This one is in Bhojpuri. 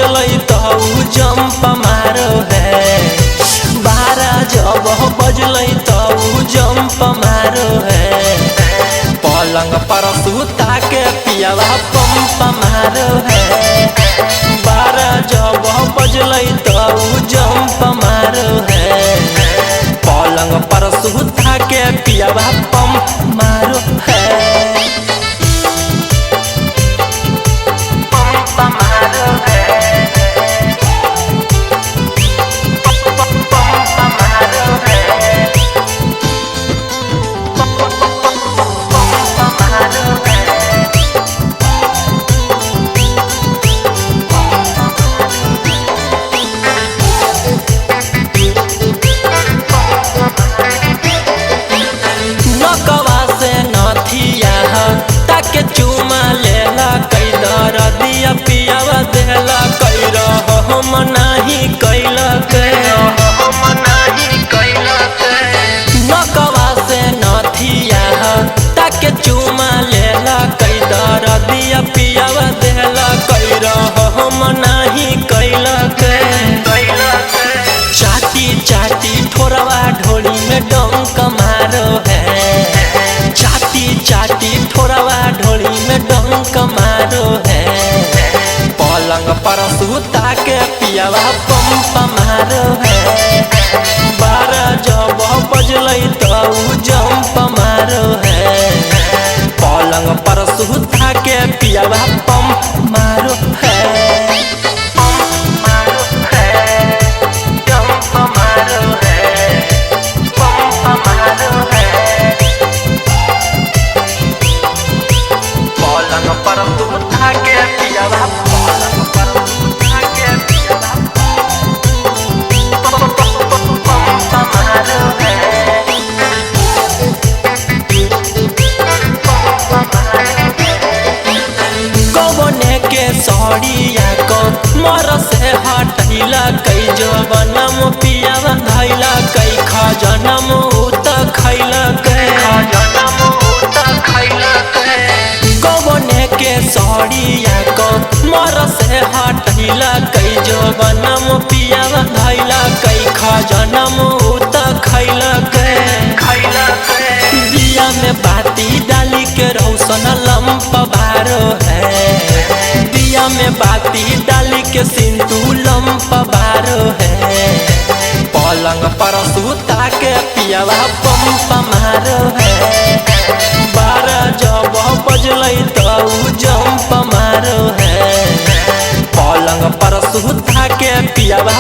बजलै तऊ जंप मारो है। 12 जब बजलै तऊ जंप मारो है। पलंग पर सुता के पियावा पंप मारो है। 12 जब बजलै तऊ जंप मारो है। पलंग पर सुता के पियावा पंप मारो है। ताके चुमा लेला कई दर दिया पियावा देला कई हम नाही कैला नकवा से नथिया ताके चुमा लेला कई दर दिया पियावा देला कई हम नाही कैला चाटी चाटी ठोरवा ढोली में डंक मारो है। चाटी चाटी ठोरवा ढोली में डंक मारो है। पलंग पर सुता के पियावा पंप मारो है। 12 जब बजलै तऊ जंप मारो है। पलंग पर सुता के पियावा पंप मारो है। सड़िया को मर से हटैला कई जवनम पियावा धैला कई खजनम उत खैला कवने के सड़िया को मर से हटैला कई जवनम पियावा धैला कई खजनम उत खैला दिया में बाती डाली के रौशन लंप बारो है। दिया में बाती डाली के सिंदू लंप बारो है। पलंग पर सुता के पियावा पंप मारो है। 12 जब बजलै तऊ जंप मारो है। पलंग पर सुता के पियावा